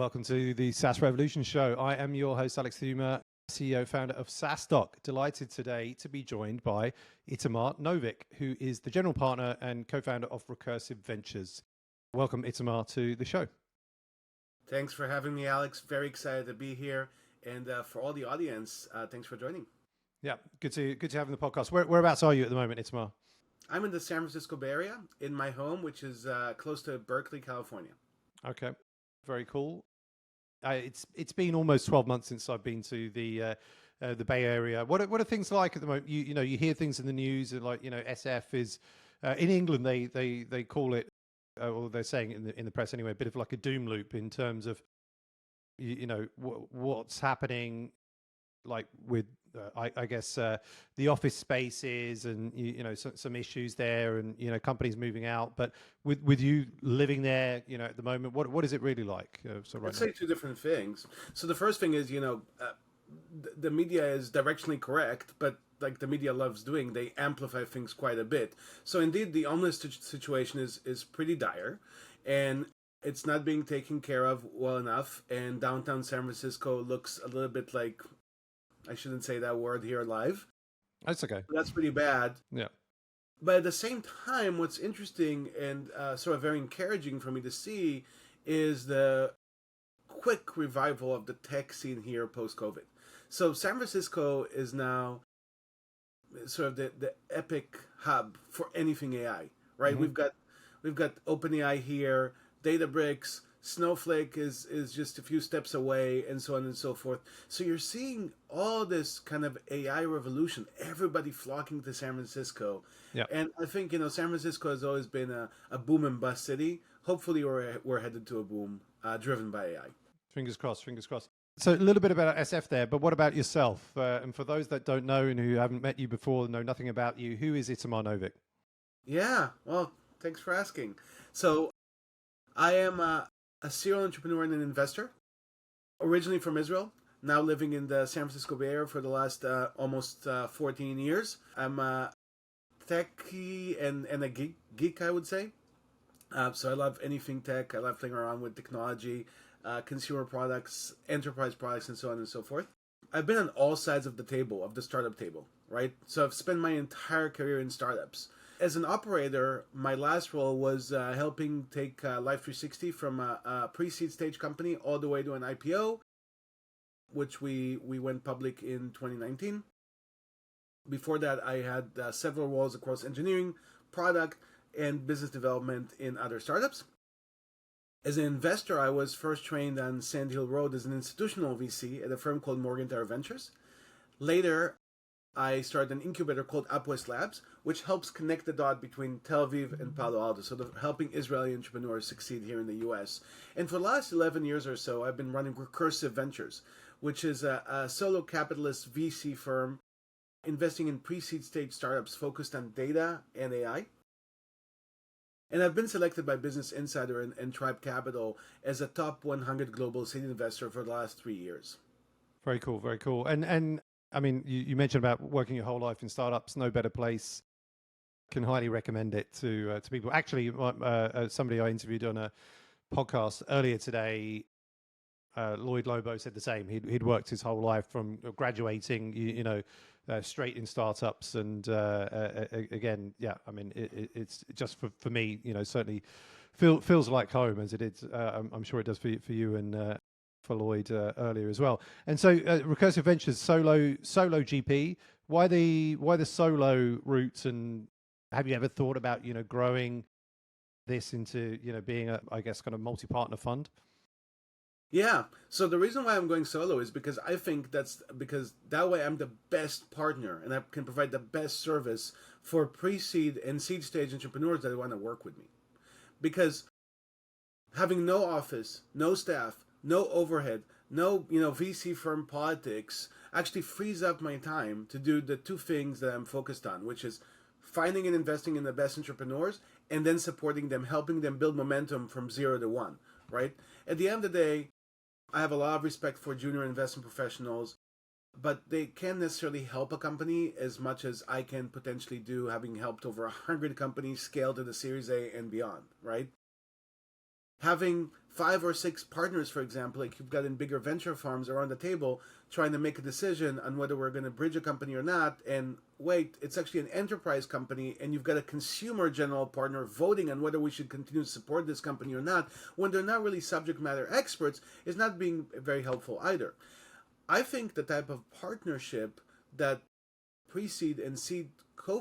Welcome to the SaaS Revolution Show. I am your host, Alex Theuma, CEO, founder of SaaStock. Delighted today to be joined by Itamar Novick, who is the general partner and co-founder of Recursive Ventures. Welcome, Itamar, to the show. Thanks for having me, Alex. Very excited to be here. And for all the audience, thanks for joining. Yeah, good to have you on the podcast. Whereabouts are you at the moment, Itamar? I'm in the San Francisco Bay Area, in my home, which is close to Berkeley, California. Okay, very cool. It's been almost 12 months since I've been to the Bay Area. What are things like at the moment? You know, you hear things in the news, and like, you know, SF is in England. They call it, or they're saying it in the press anyway, a bit of like a doom loop in terms of what's happening, like with I guess the office spaces and some issues there, and companies moving out. But with you living there, at the moment, what is it really like? I'd say two different things. So the first thing is, the media is directionally correct, but like the media loves doing, they amplify things quite a bit. So indeed, the homeless situation is pretty dire, and it's not being taken care of well enough. And downtown San Francisco looks a little bit like, I shouldn't say that word here live. That's okay. That's pretty bad. Yeah. But at the same time, what's interesting and sort of very encouraging for me to see is the quick revival of the tech scene here post-COVID. So San Francisco is now sort of the epic hub for anything AI, right? Mm-hmm. We've got OpenAI here, Databricks, Snowflake is just a few steps away, and so on and so forth. So you're seeing all this kind of AI revolution, everybody flocking to San Francisco. Yep. And I think, San Francisco has always been a boom and bust city. Hopefully we're headed to a boom driven by AI. Fingers crossed, fingers crossed. So a little bit about SF there, but what about yourself? And for those that don't know and who haven't met you before, know nothing about you, who is Itamar Novick? Yeah, well, thanks for asking. So I am a serial entrepreneur and an investor, originally from Israel, now living in the San Francisco Bay Area for the last almost 14 years. I'm a techie and a geek, I would say. So I love anything tech. I love playing around with technology, consumer products, enterprise products, and so on and so forth. I've been on all sides of the table, of the startup table, right? So I've spent my entire career in startups. As an operator, my last role was helping take Life360 from a pre-seed stage company all the way to an IPO, which we went public in 2019. Before that, I had several roles across engineering, product, and business development in other startups. As an investor, I was first trained on Sand Hill Road as an institutional VC at a firm called Itar Ventures. Later, I started an incubator called Upwest Labs, which helps connect the dot between Tel Aviv and Palo Alto, so helping Israeli entrepreneurs succeed here in the US. And for the last 11 years or so, I've been running Recursive Ventures, which is a solo capitalist VC firm investing in pre-seed stage startups focused on data and AI. And I've been selected by Business Insider and Tribe Capital as a top 100 global seed investor for the last 3 years. Very cool, very cool. And I mean, you mentioned about working your whole life in startups. No better place. Can highly recommend it to people. Actually, somebody I interviewed on a podcast earlier today, Lloyd Lobo, said the same. He'd worked his whole life from graduating, straight in startups. And again, yeah, I mean, it's just for me, certainly feels like home, as it is. I'm sure it does for you and for Lloyd earlier as well. And so Recursive Ventures, solo GP. Why the solo route? And have you ever thought about growing this into being a, I guess, kind of multi-partner fund? Yeah. So the reason why I'm going solo is because I think that's because that way I'm the best partner and I can provide the best service for pre-seed and seed stage entrepreneurs that want to work with me. Because having no office, no staff, no overhead, no VC firm politics actually frees up my time to do the two things that I'm focused on, which is finding and investing in the best entrepreneurs and then supporting them, helping them build momentum from 0 to 1, right? At the end of the day, I have a lot of respect for junior investment professionals, but they can't necessarily help a company as much as I can potentially do, having helped over 100 companies scale to the Series A and beyond, right? having 5 or 6 partners, for example, like you've got in bigger venture firms around the table trying to make a decision on whether we're going to bridge a company or not. And wait, it's actually an enterprise company, and you've got a consumer general partner voting on whether we should continue to support this company or not, when they're not really subject matter experts, is not being very helpful either. I think the type of partnership that pre-seed and seed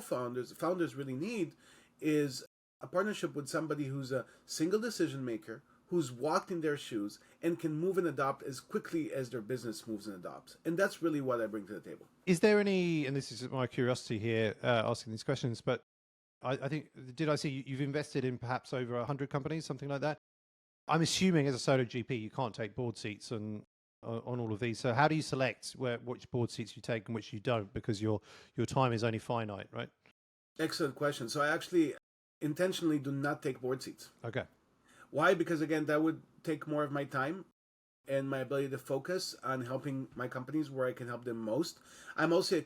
founders really need is a partnership with somebody who's a single decision maker, who's walked in their shoes and can move and adopt as quickly as their business moves and adopts. And that's really what I bring to the table. Is there any, and this is my curiosity here, asking these questions, but I think, did I see you've invested in perhaps over 100 companies, something like that? I'm assuming as a solo GP, you can't take board seats on all of these. So how do you select which board seats you take and which you don't? Because your time is only finite, right? Excellent question. So I actually intentionally do not take board seats. Okay. Why? Because again, that would take more of my time and my ability to focus on helping my companies where I can help them most. I'm also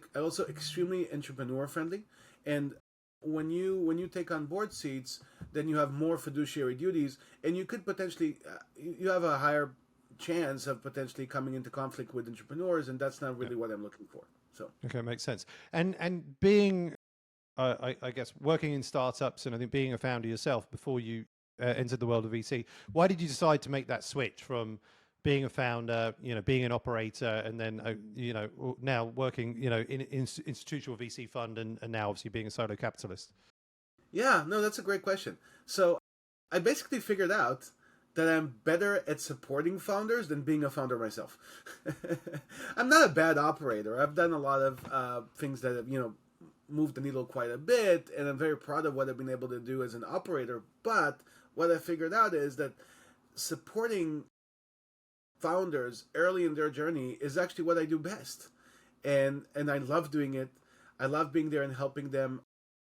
extremely entrepreneur friendly, and when you take on board seats, then you have more fiduciary duties, and you could potentially you have a higher chance of potentially coming into conflict with entrepreneurs, and that's not really what I'm looking for. So okay, makes sense. And being I guess working in startups, and I think being a founder yourself before you entered the world of VC, why did you decide to make that switch from being a founder, being an operator, and then now working in institutional VC fund, and now obviously being a solo capitalist? Yeah, no, that's a great question. So I basically figured out that I'm better at supporting founders than being a founder myself. I'm not a bad operator. I've done a lot of things that have moved the needle quite a bit, and I'm very proud of what I've been able to do as an operator. But what I figured out is that supporting founders early in their journey is actually what I do best. And I love doing it. I love being there and helping them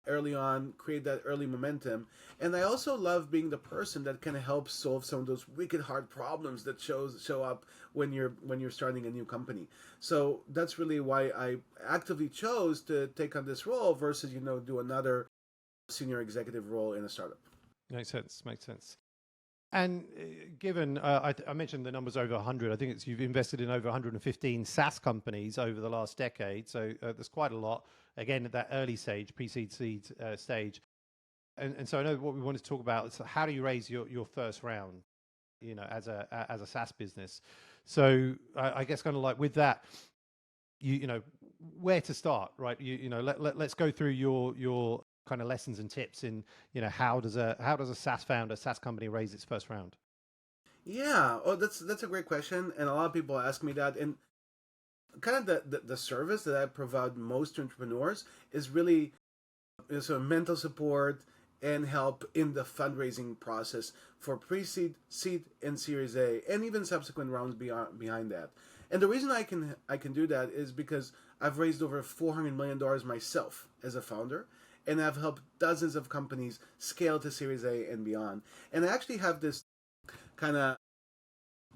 early on, create that early momentum. And I also love being the person that kind of helps solve some of those wicked hard problems that show up when you're starting a new company. So that's really why I actively chose to take on this role versus do another senior executive role in a startup. Makes sense. And given I mentioned the numbers over 100, I think you've invested in over 115 SaaS companies over the last decade. So there's quite a lot, again, at that early stage, pre-seed seed stage. And so I know what we wanted to talk about is how do you raise your first round, as a SaaS business. So I guess kind of like with that, where to start, right? Let's go through your kind of lessons and tips in how does a SaaS founder, SaaS company raise its first round? Yeah, that's a great question, and a lot of people ask me that. And kind of the service that I provide most entrepreneurs is really sort of mental support and help in the fundraising process for pre-seed, seed, and Series A, and even subsequent rounds behind that. And the reason I can do that is because I've raised over $400 million myself as a founder, and I've helped dozens of companies scale to Series A and beyond. And I actually have this kind of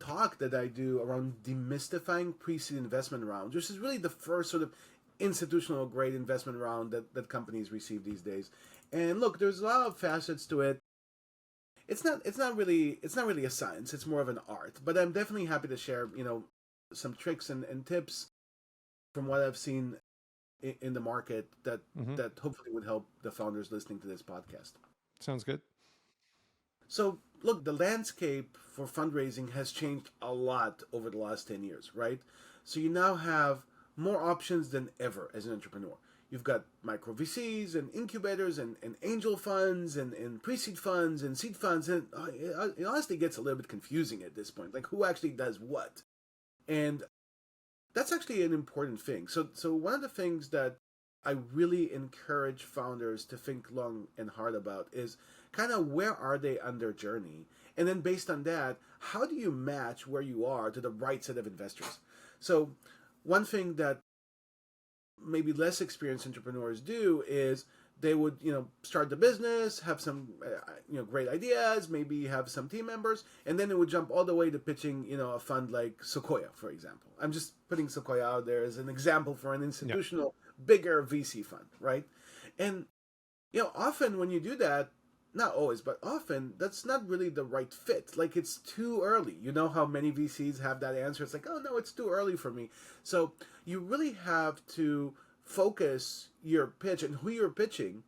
talk that I do around demystifying pre-seed investment rounds, which is really the first sort of institutional grade investment round that companies receive these days. And look, there's a lot of facets to it. It's not really a science. It's more of an art. But I'm definitely happy to share some tricks and tips from what I've seen in the market that hopefully would help the founders listening to this podcast. Sounds good. So look, the landscape for fundraising has changed a lot over the last 10 years, right? So you now have more options than ever as an entrepreneur. You've got micro VCs and incubators and angel funds and pre-seed funds and seed funds. And it honestly gets a little bit confusing at this point. Like, who actually does what? And that's actually an important thing. So one of the things that I really encourage founders to think long and hard about is kind of where are they on their journey? And then based on that, how do you match where you are to the right set of investors? So one thing that maybe less experienced entrepreneurs do is they would, start the business, have some, great ideas, maybe have some team members, and then it would jump all the way to pitching, a fund like Sequoia, for example. I'm just putting Sequoia out there as an example for an institutional, bigger VC fund, right? And, often when you do that, not always, but often that's not really the right fit. Like it's too early. You know how many VCs have that answer? It's like, oh no, it's too early for me. So you really have to focus your pitch and who you're pitching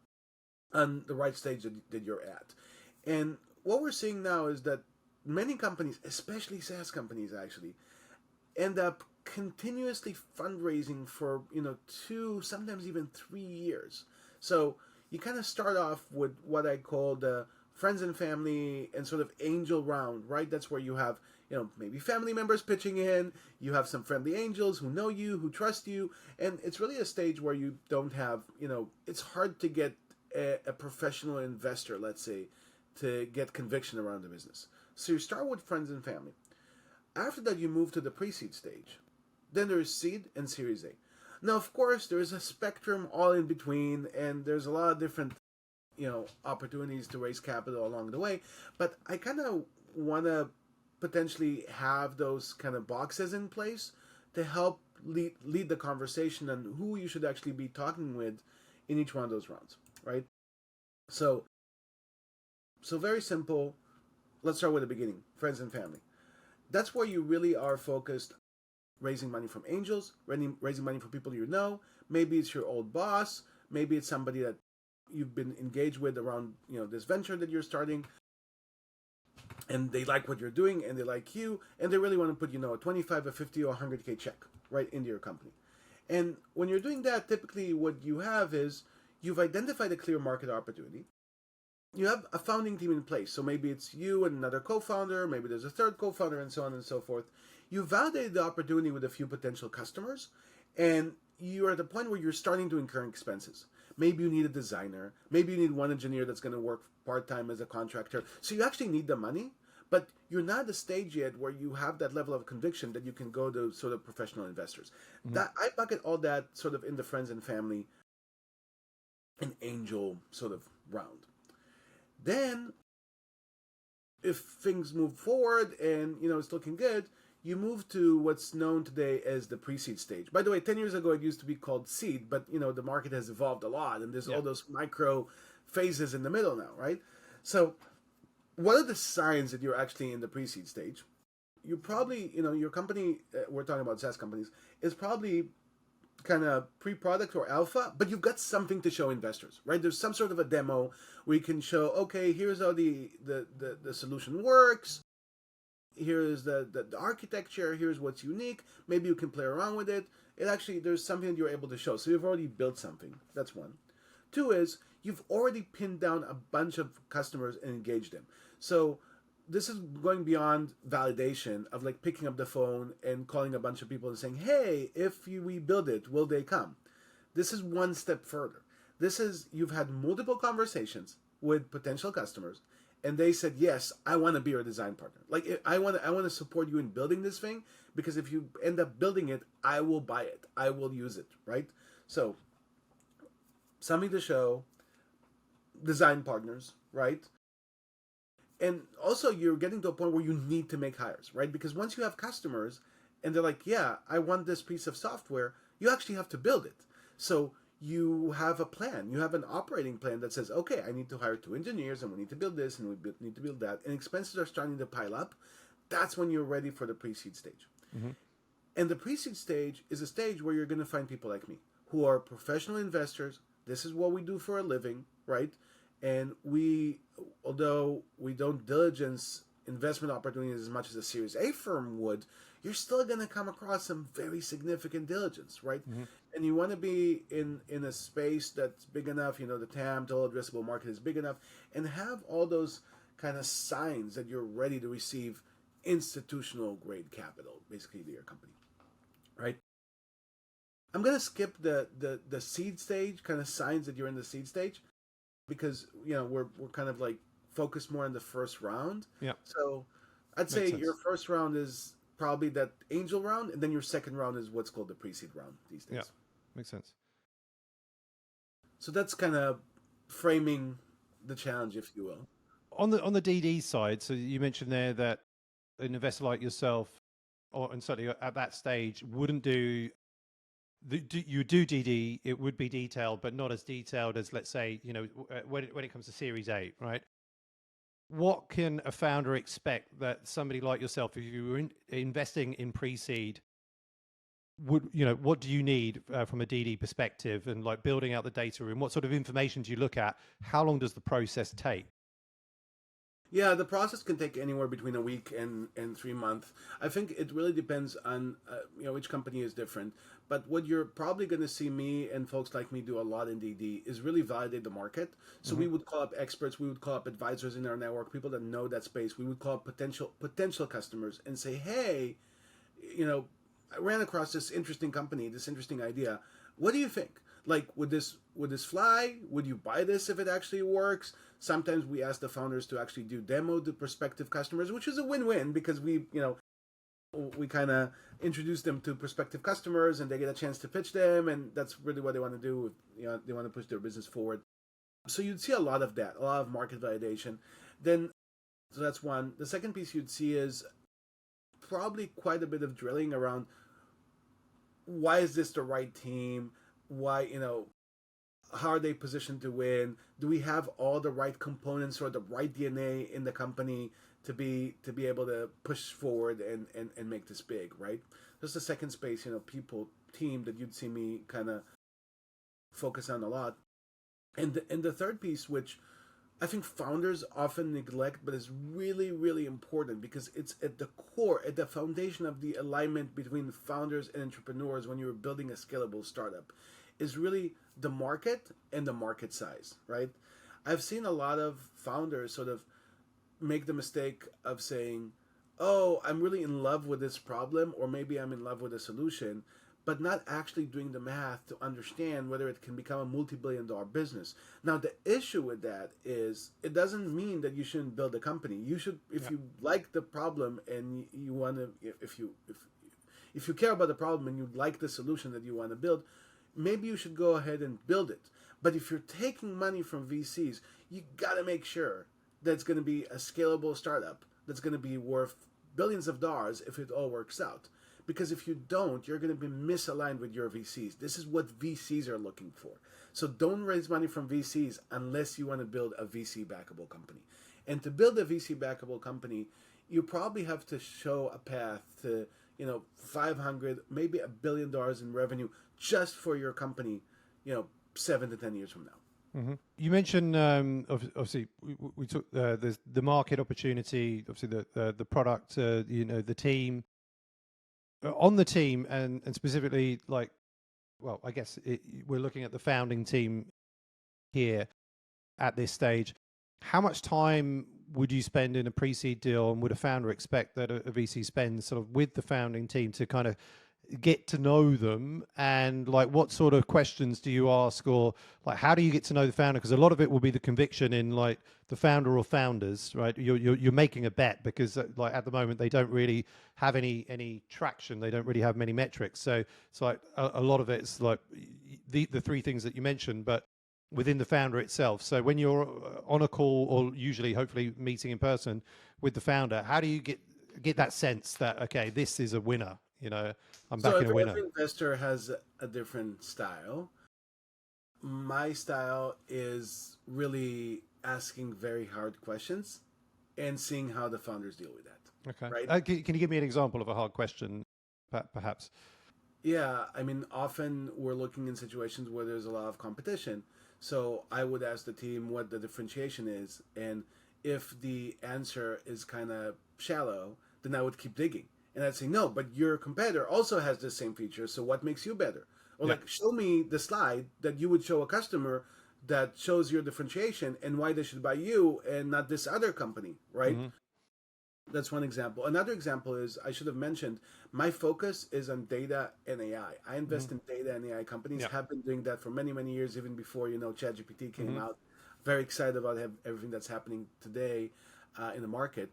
on the right stage that you're at. And what we're seeing now is that many companies, especially SaaS companies, actually end up continuously fundraising for 2, sometimes even 3 years. So you kind of start off with what I call the friends and family and sort of angel round, right? That's where you have maybe family members pitching in, you have some friendly angels who know you, who trust you, and it's really a stage where you don't have, it's hard to get a professional investor, let's say, to get conviction around the business. So you start with friends and family. After that, you move to the pre-seed stage. Then there's seed and Series A. Now, of course, there's a spectrum all in between, and there's a lot of different, opportunities to raise capital along the way. But I kind of want to potentially have those kind of boxes in place to help lead the conversation on who you should actually be talking with in each one of those rounds, right? So very simple. Let's start with the beginning, friends and family. That's where you really are focused, raising money from angels, raising money from people you know. Maybe it's your old boss. Maybe it's somebody that you've been engaged with around this venture that you're starting, and they like what you're doing and they like you, and they really want to put a 25, a 50, or 100K check right into your company. And when you're doing that, typically what you have is you've identified a clear market opportunity. You have a founding team in place. So maybe it's you and another co-founder, maybe there's a third co-founder, and so on and so forth. You validated the opportunity with a few potential customers, and you're at the point where you're starting to incur expenses. Maybe you need a designer. Maybe you need one engineer that's going to work part-time as a contractor. So you actually need the money, but you're not at the stage yet where you have that level of conviction that you can go to sort of professional investors. Mm-hmm. That I bucket all that sort of in the friends and family and angel sort of round. Then, if things move forward and it's looking good, you move to what's known today as the pre-seed stage. By the way, 10 years ago it used to be called seed, but the market has evolved a lot, and there's all those micro phases in the middle now, right? So, what are the signs that you're actually in the pre-seed stage? You probably, your company, we're talking about SaaS companies, is probably kind of pre-product or alpha, but you've got something to show investors, right? There's some sort of a demo where you can show, okay, here's how the solution works. Here's the architecture. Here's what's unique. Maybe you can play around with it. There's something that you're able to show. So you've already built something. That's one. Two is you've already pinned down a bunch of customers and engaged them. So this is going beyond validation of like picking up the phone and calling a bunch of people and saying, hey, if we build it, will they come? This is one step further. You've had multiple conversations with potential customers, and they said, yes, I want to be your design partner. Like, I want to support you in building this thing, because if you end up building it, I will buy it. I will use it, right? So, something to show, design partners, right? And also, you're getting to a point where you need to make hires, right? Because once you have customers and they're like, yeah, I want this piece of software, you actually have to build it. So you have a plan. You have an operating plan that says, okay, I need to hire 2 engineers, and we need to build this, and we need to build that. And expenses are starting to pile up. That's when you're ready for the pre-seed stage. Mm-hmm. And the pre-seed stage is a stage where you're going to find people like me who are professional investors. This is what we do for a living, right? And although we don't diligence investment opportunities as much as a Series A firm would, you're still going to come across some very significant diligence, right? Mm-hmm. And you want to be in a space that's big enough, the TAM, total addressable market, is big enough, and have all those kind of signs that you're ready to receive institutional grade capital, basically, to your company, right? I'm going to skip the seed stage, kind of signs that you're in the seed stage, because we're kind of like focused more on the first round. Yeah. So I'd say your first round is probably that angel round, and then your second round is what's called the pre-seed round these days. Yeah, makes sense. So that's kind of framing the challenge, if you will. On the DD side, so you mentioned there that an investor like yourself, and certainly at that stage, wouldn't do you do DD, it would be detailed, but not as detailed as, let's say, when it comes to Series A, right? What can a founder expect that somebody like yourself, if you were investing in pre-seed, what do you need from a DD perspective, and like building out the data room? What sort of information do you look at? How long does the process take? Yeah, the process can take anywhere between a week and 3 months. I think it really depends on, each company is different. But what you're probably going to see me and folks like me do a lot in DD is really validate the market. So we would call up experts, we would call up advisors in our network, people that know that space. We would call up potential customers and say, hey, I ran across this interesting company, this interesting idea. What do you think? Like, would this fly? Would you buy this if it actually works? Sometimes we ask the founders to actually do demo to prospective customers, which is a win-win because we kind of introduce them to prospective customers and they get a chance to pitch them, and that's really what they want to do. They want to push their business forward. So you'd see a lot of that, a lot of market validation. So that's one. The second piece you'd see is probably quite a bit of drilling around why is this the right team? Why, how are they positioned to win? Do we have all the right components or the right DNA in the company to be able to push forward and make this big, right? That's the second space, people, team that you'd see me kind of focus on a lot. And the third piece, which I think founders often neglect, but is really, really important because it's at the core, at the foundation of the alignment between founders and entrepreneurs when you're building a scalable startup, is really the market and the market size, right? I've seen a lot of founders sort of make the mistake of saying, oh, I'm really in love with this problem, or maybe I'm in love with a solution, but not actually doing the math to understand whether it can become a multi-billion-dollar business. Now, the issue with that is it doesn't mean that you shouldn't build a company. You should, if you like the problem and you want to, if you care about the problem and you like the solution that you want to build, maybe you should go ahead and build it. But if you're taking money from VCs, you got to make sure that it's going to be a scalable startup that's going to be worth billions of dollars if it all works out. Because if you don't, you're going to be misaligned with your VCs. This is what VCs are looking for. So don't raise money from VCs unless you want to build a VC backable company. And to build a VC backable company, you probably have to show a path to, 500, maybe $1 billion in revenue just for your company, 7 to 10 years from now. Mm-hmm. You mentioned obviously we took the market opportunity, obviously the product, the team. On the team and specifically, like, well, I guess we're looking at the founding team here at this stage. How much time would you spend in a pre-seed deal, and would a founder expect that a VC spends sort of with the founding team to kind of get to know them? And like, what sort of questions do you ask, or like, how do you get to know the founder? Because a lot of it will be the conviction in like the founder or founders, right? You're making a bet because like at the moment they don't really have any traction. They don't really have many metrics. So it's like a lot of it's like the three things that you mentioned, but within the founder itself. So when you're on a call, or usually hopefully meeting in person with the founder, how do you get that sense that, okay, this is a winner? I'm backing a winner. Every investor has a different style. My style is really asking very hard questions and seeing how the founders deal with that. Okay. Right? Can you give me an example of a hard question, perhaps? Yeah, I mean, often we're looking in situations where there's a lot of competition. So I would ask the team what the differentiation is. And if the answer is kind of shallow, then I would keep digging. And I'd say, no, but your competitor also has the same feature. So what makes you better? Or like, show me the slide that you would show a customer that shows your differentiation and why they should buy you and not this other company, right? Mm-hmm. That's one example. Another example is, I should have mentioned, my focus is on data and AI. I invest in data and AI companies, have been doing that for many, many years, even before, ChatGPT came out. Very excited about everything that's happening today in the market.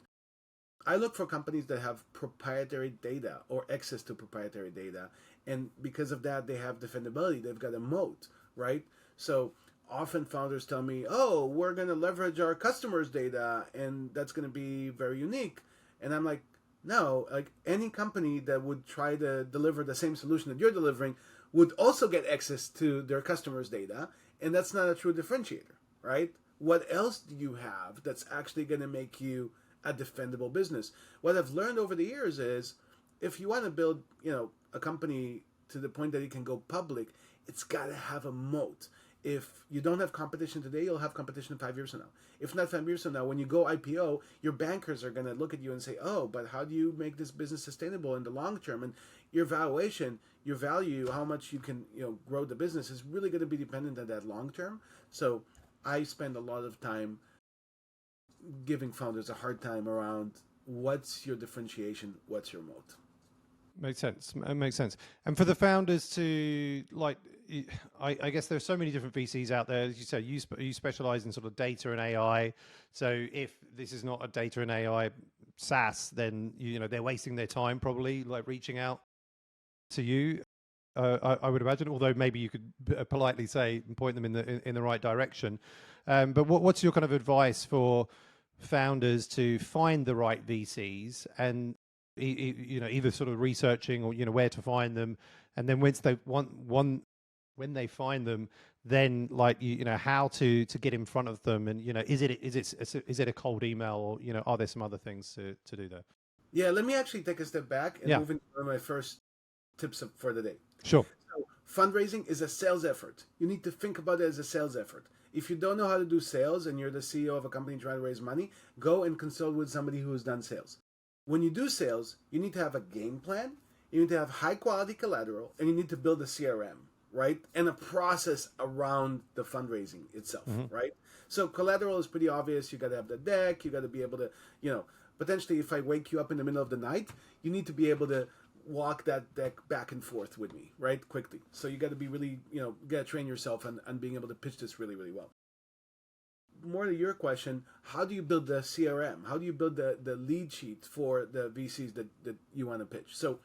I look for companies that have proprietary data or access to proprietary data. And because of that, they have defendability. They've got a moat, right? So often founders tell me, oh, we're going to leverage our customers' data and that's going to be very unique. And I'm like, no, like any company that would try to deliver the same solution that you're delivering would also get access to their customers' data, and that's not a true differentiator, right? What else do you have that's actually going to make you a defendable business? What I've learned over the years is, if you want to build, a company to the point that it can go public, it's got to have a moat. If you don't have competition today, you'll have competition 5 years from now. If not 5 years from now, when you go IPO, your bankers are going to look at you and say, oh, but how do you make this business sustainable in the long term? And your valuation, your value, how much you can grow the business is really going to be dependent on that long term. So I spend a lot of time giving founders a hard time around what's your differentiation, what's your moat. Makes sense. It makes sense. And for the founders to I guess there's so many different VCs out there. As you say, you specialize in sort of data and AI. So if this is not a data and AI SaaS, then they're wasting their time probably like reaching out to you. I would imagine, although maybe you could politely say and point them in the right direction. But what's your kind of advice for founders to find the right VCs and either sort of researching or where to find them, and then when they find them, then how to get in front of them, and is it a cold email, or are there some other things to do there? Yeah, let me actually take a step back and move into one of my first tips for the day. Sure. So, fundraising is a sales effort. You need to think about it as a sales effort. If you don't know how to do sales and you're the CEO of a company trying to raise money, go and consult with somebody who has done sales. When you do sales, you need to have a game plan, you need to have high quality collateral, and you need to build a CRM, right? And a process around the fundraising itself, right? So collateral is pretty obvious. You got to have the deck. You got to be able to, potentially if I wake you up in the middle of the night, you need to be able to walk that deck back and forth with me, right? Quickly. So you got to be really, you got to train yourself on being able to pitch this really, really well. More to your question, how do you build the CRM? How do you build the lead sheet for the VCs that you want to pitch? So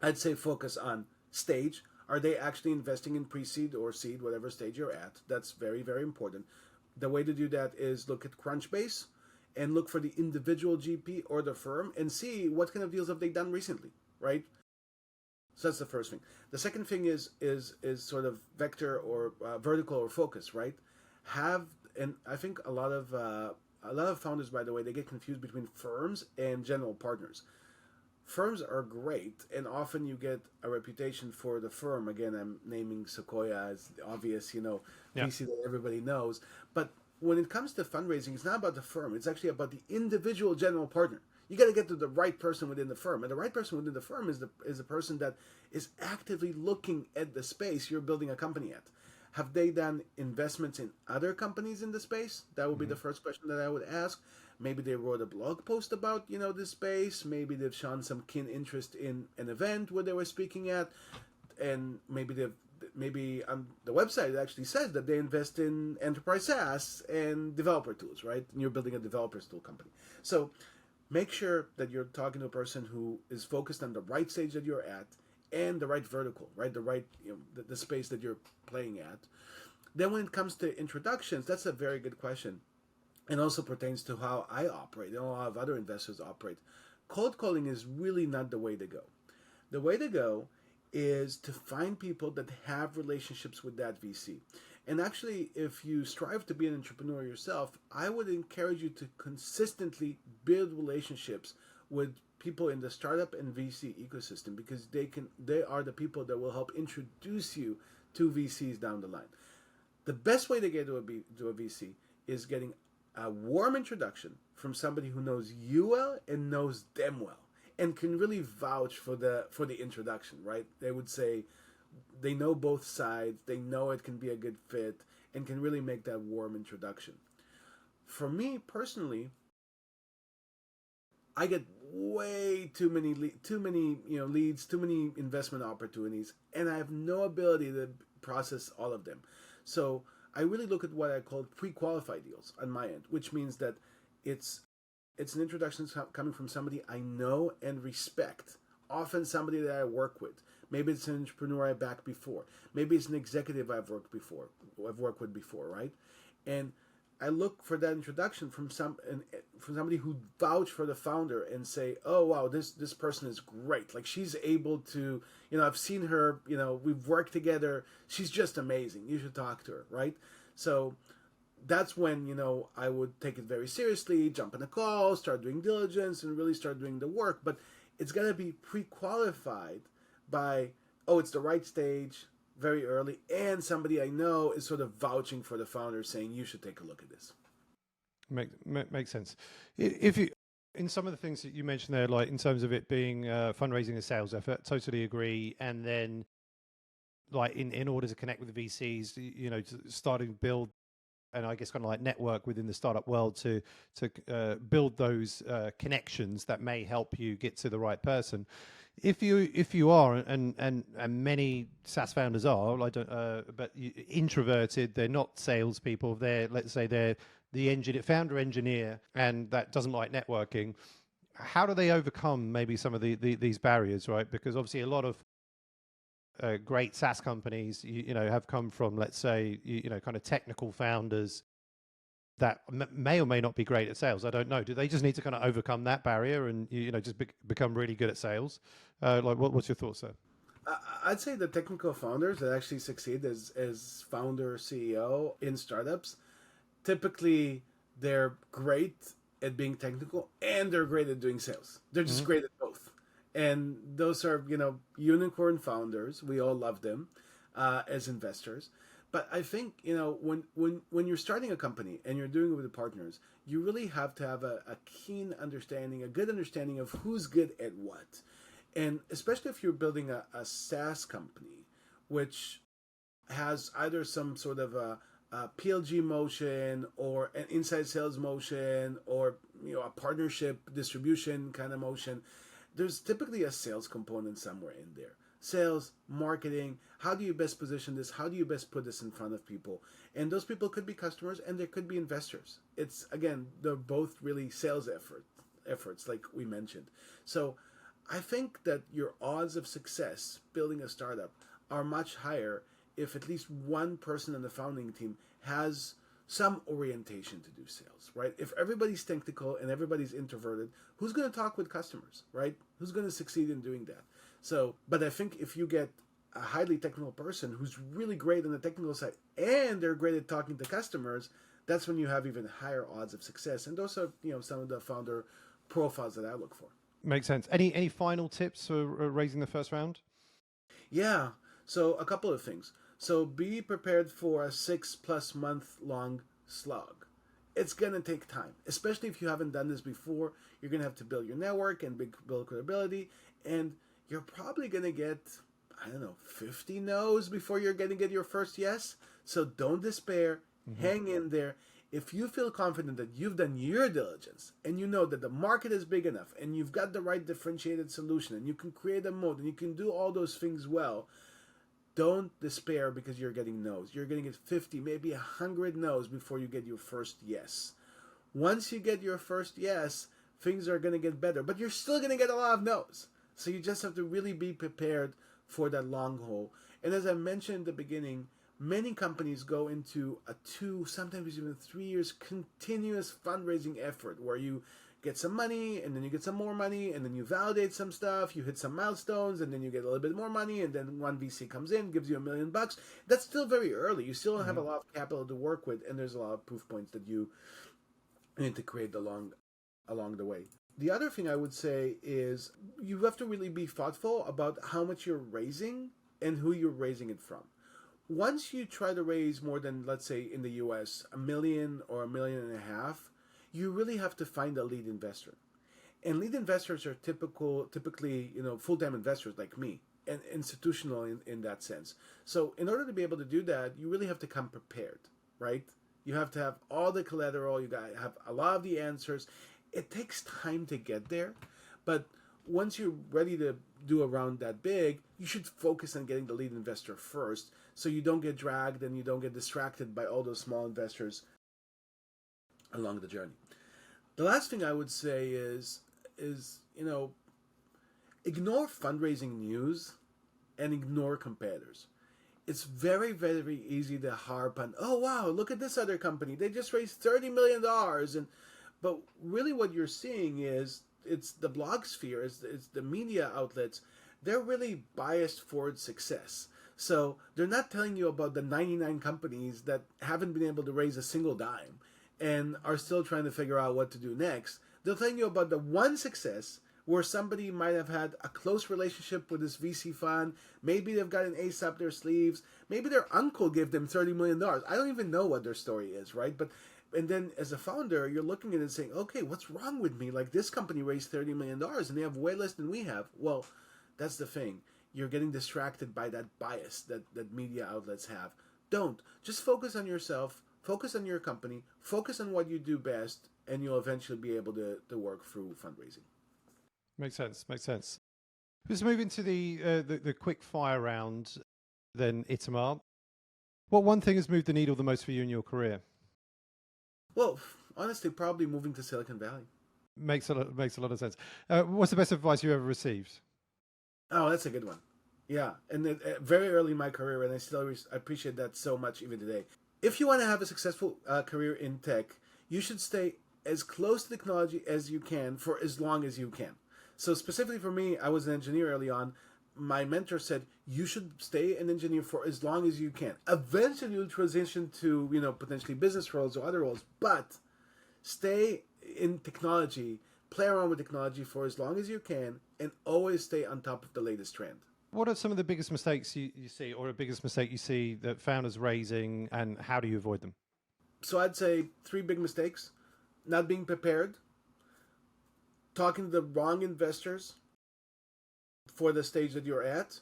I'd say focus on stage. Are they actually investing in pre-seed or seed, whatever stage you're at? That's very, very important. The way to do that is look at Crunchbase and look for the individual GP or the firm and see what kind of deals have they done recently, right? So that's the first thing. The second thing is sort of vector or vertical or focus, right? And I think a lot of founders, by the way, they get confused between firms and general partners. Firms are great, and often you get a reputation for the firm. Again, I'm naming Sequoia as the obvious, VC that everybody knows. But when it comes to fundraising, it's not about the firm. It's actually about the individual general partner. You got to get to the right person within the firm, and the right person within the firm is the person that is actively looking at the space you're building a company at. Have they done investments in other companies in the space? That would be the first question that I would ask. Maybe they wrote a blog post about, this space. Maybe they've shown some keen interest in an event where they were speaking at. And maybe on the website it actually says that they invest in enterprise SaaS and developer tools, right? And you're building a developer's tool company. So make sure that you're talking to a person who is focused on the right stage that you're at and the right vertical, right? The right, the space that you're playing at. Then when it comes to introductions, that's a very good question. And also pertains to how I operate and a lot of other investors operate. Cold calling is really not the way to go. The way to go is to find people that have relationships with that VC. And actually, if you strive to be an entrepreneur yourself, I would encourage you to consistently build relationships with people in the startup and VC ecosystem, because they are the people that will help introduce you to VCs down the line. The best way to get to a VC is getting a warm introduction from somebody who knows you well and knows them well and can really vouch for the introduction, right? They would say they know both sides, they know it can be a good fit, and can really make that warm introduction. For me personally, I get way too many leads, too many investment opportunities, and I have no ability to process all of them. So I really look at what I call pre-qualified deals on my end, which means that it's an introduction coming from somebody I know and respect, often somebody that I work with. Maybe it's an entrepreneur I backed before. Maybe it's an executive I've worked with before, right? And I look for that introduction from from somebody who vouch for the founder and say, oh wow, this person is great. Like she's able to, I've seen her, we've worked together. She's just amazing. You should talk to her, right? So that's when, I would take it very seriously, jump on a call, start doing diligence, and really start doing the work. But it's got to be pre-qualified by, oh, it's the right stage, very early, and somebody I know is sort of vouching for the founder, saying you should take a look at this. Makes sense. If you, in some of the things that you mentioned there, like in terms of it being fundraising a sales effort, totally agree. And then, like in order to connect with the VCs, starting to build, and I guess kind of like network within the startup world to build those connections that may help you get to the right person. If you are, and many SaaS founders are, but introverted, they're not salespeople. Let's say they're the founder engineer, and that doesn't like networking. How do they overcome maybe some of these barriers, right? Because obviously a lot of great SaaS companies, have come from, let's say, kind of technical founders that may or may not be great at sales. I don't know. Do they just need to kind of overcome that barrier and just become really good at sales? What's your thoughts there? I'd say the technical founders that actually succeed as founder CEO in startups, typically they're great at being technical and they're great at doing sales. They're just great at both. And those are, unicorn founders. We all love them as investors. But I think, when you're starting a company and you're doing it with the partners, you really have to have a keen understanding, a good understanding of who's good at what. And especially if you're building a SaaS company, which has either some sort of a PLG motion or an inside sales motion or, a partnership distribution kind of motion, there's typically a sales component somewhere in there. Sales, marketing, how do you best position this? How do you best put this in front of people? And those people could be customers and they could be investors. It's, again, they're both really sales efforts like we mentioned. So I think that your odds of success building a startup are much higher if at least one person on the founding team has some orientation to do sales, right? If everybody's technical and everybody's introverted, who's going to talk with customers, right? Who's going to succeed in doing that? So, but I think if you get a highly technical person who's really great on the technical side and they're great at talking to customers, that's when you have even higher odds of success. And those are, some of the founder profiles that I look for. Makes sense. Any final tips for raising the first round? Yeah. So a couple of things. So be prepared for a 6+ month long slog. It's going to take time, especially if you haven't done this before. You're going to have to build your network and build credibility. And you're probably going to get, 50 no's before you're going to get your first yes. So don't despair. Hang in there. If you feel confident that you've done your diligence and you know that the market is big enough and you've got the right differentiated solution and you can create a moat and you can do all those things well, don't despair because you're getting no's. You're going to get 50, maybe 100 no's before you get your first yes. Once you get your first yes, things are going to get better, but you're still going to get a lot of no's. So you just have to really be prepared for that long haul. And as I mentioned in the beginning, many companies go into a 2, sometimes even 3 years continuous fundraising effort where you get some money and then you get some more money and then you validate some stuff, you hit some milestones and then you get a little bit more money and then one VC comes in, gives you $1 million. That's still very early. You still don't have a lot of capital to work with and there's a lot of proof points that you need to create along the way. The other thing I would say is you have to really be thoughtful about how much you're raising and who you're raising it from. Once you try to raise more than, let's say in the US, $1 million or $1.5 million, you really have to find a lead investor. And lead investors are typically, full-time investors like me and institutional in that sense. So in order to be able to do that, you really have to come prepared, right? You have to have all the collateral. You got to have a lot of the answers. It takes time to get there, but once you're ready to do a round that big, you should focus on getting the lead investor first so you don't get dragged and you don't get distracted by all those small investors along the journey. The last thing I would say is ignore fundraising news and ignore competitors. it's very, very easy to harp on, oh, wow, look at this other company. They just raised $30 million. But really what you're seeing is it's the blog sphere, it's the media outlets. They're really biased towards success. So they're not telling you about the 99 companies that haven't been able to raise a single dime and are still trying to figure out what to do next. They're telling you about the one success where somebody might have had a close relationship with this VC fund. Maybe they've got an ace up their sleeves. Maybe their uncle gave them $30 million. I don't even know what their story is, right? And then as a founder, you're looking at it and saying, okay, what's wrong with me? Like, this company raised $30 million and they have way less than we have. Well, that's the thing. You're getting distracted by that bias that media outlets have. Don't. Just focus on yourself. Focus on your company. Focus on what you do best, and you'll eventually be able to work through fundraising. Makes sense. Makes sense. Let's move into the quick fire round then, Itamar. What one thing has moved the needle the most for you in your career? Well, honestly, probably moving to Silicon Valley. Makes a lot of sense. What's the best advice you ever received? Oh, that's a good one. Yeah, and then, very early in my career, and I still appreciate that so much even today. If you want to have a successful career in tech, you should stay as close to technology as you can for as long as you can. So specifically for me, I was an engineer early on. My mentor said, you should stay an engineer for as long as you can. Eventually you'll transition to, potentially business roles or other roles, but stay in technology, play around with technology for as long as you can, and always stay on top of the latest trend. What are some of the biggest mistakes you see, or the biggest mistake you see that founders raising, and how do you avoid them? So I'd say 3 big mistakes. Not being prepared, talking to the wrong investors for the stage that you're at,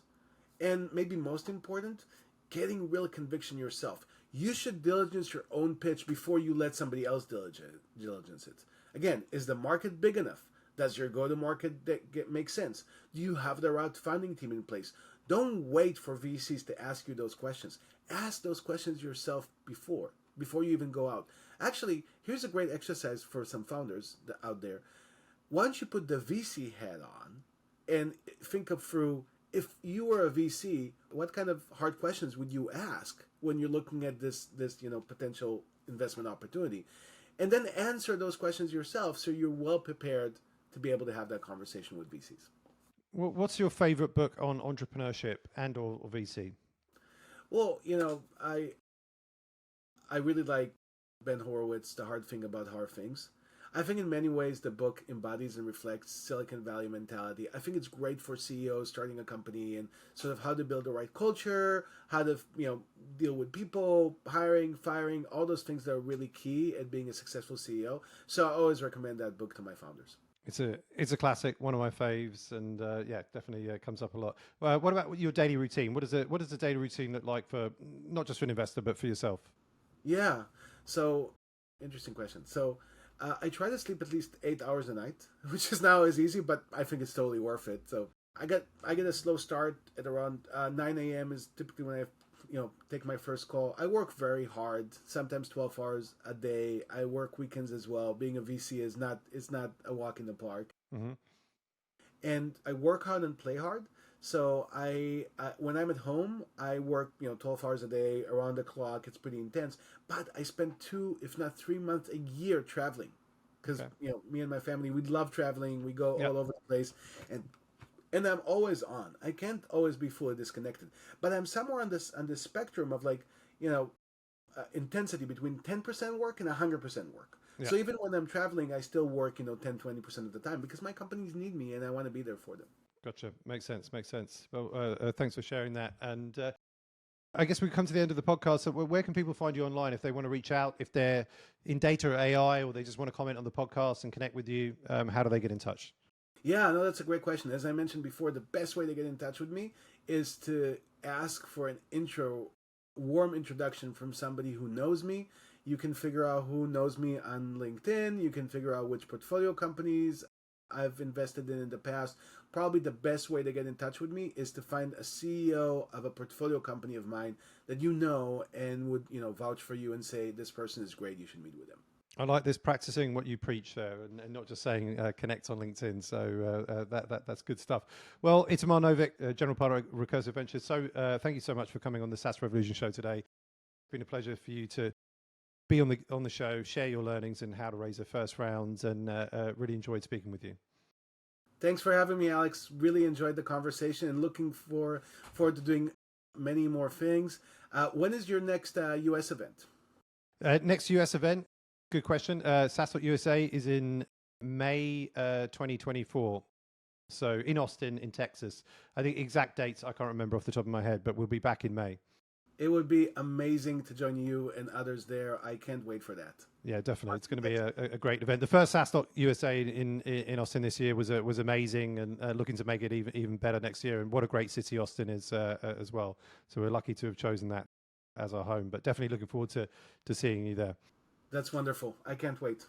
and maybe most important, getting real conviction yourself. You should diligence your own pitch before you let somebody else diligence it. Again, is the market big enough? Does your go-to-market make sense? Do you have the right funding team in place? Don't wait for VCs to ask you those questions. Ask those questions yourself before you even go out. Actually, here's a great exercise for some founders out there. Why don't you put the VC hat on and think of through, if you were a VC, what kind of hard questions would you ask when you're looking at this potential investment opportunity? And then answer those questions yourself so you're well prepared to be able to have that conversation with VCs. Well, what's your favorite book on entrepreneurship and or VC? Well, I really like Ben Horowitz, The Hard Thing About Hard Things. I think in many ways the book embodies and reflects Silicon Valley mentality. I think it's great for CEOs starting a company and sort of how to build the right culture, how to deal with people, hiring, firing, all those things that are really key at being a successful CEO. So I always recommend that book to my founders. It's a classic, one of my faves, and definitely comes up a lot. What about your daily routine? What does the daily routine look like for not just for an investor but for yourself? Yeah, so interesting question. So I try to sleep at least 8 hours a night, which is not always easy, but I think it's totally worth it. So I get a slow start at around 9 a.m. is typically when I take my first call. I work very hard, sometimes 12 hours a day. I work weekends as well. Being a VC is not a walk in the park. Mm-hmm. And I work hard and play hard. So I when I'm at home, I work 12 hours a day around the clock. It's pretty intense, but I spend 2, if not 3 months a year traveling, because me and my family, we love traveling. We go all over the place, and I'm always on. I can't always be fully disconnected, but I'm somewhere on this spectrum of intensity between 10% work and 100% work. Yeah. So even when I'm traveling, I still work 10-20% of the time because my companies need me and I want to be there for them. Gotcha. Makes sense. Well, thanks for sharing that. And I guess we've come to the end of the podcast. So where can people find you online if they want to reach out, if they're in data or AI, or they just want to comment on the podcast and connect with you? How do they get in touch? Yeah, no, that's a great question. As I mentioned before, the best way to get in touch with me is to ask for an warm introduction from somebody who knows me. You can figure out who knows me on LinkedIn. You can figure out which portfolio companies I've invested in the past. Probably the best way to get in touch with me is to find a CEO of a portfolio company of mine that and would vouch for you and say, this person is great, you should meet with them. I like this, practicing what you preach there, and not just saying connect on LinkedIn. So that's good stuff. Well, Itamar Novick, General Partner at Recursive Ventures. So thank you so much for coming on the SaaS Revolution Show today. It's been a pleasure for you to be on the show, share your learnings and how to raise a first round, and really enjoyed speaking with you. Thanks for having me, Alex. Really enjoyed the conversation and looking forward to doing many more things. When is your next US event? Next US event, good question. SaaStock USA is in May 2024. So in Austin, in Texas. I think exact dates I can't remember off the top of my head, but we'll be back in May. It would be amazing to join you and others there. I can't wait for that. Yeah, definitely. It's going to be a great event. The first SaaStock USA in Austin this year was amazing, and looking to make it even better next year. And what a great city Austin is as well. So we're lucky to have chosen that as our home. But definitely looking forward to seeing you there. That's wonderful. I can't wait.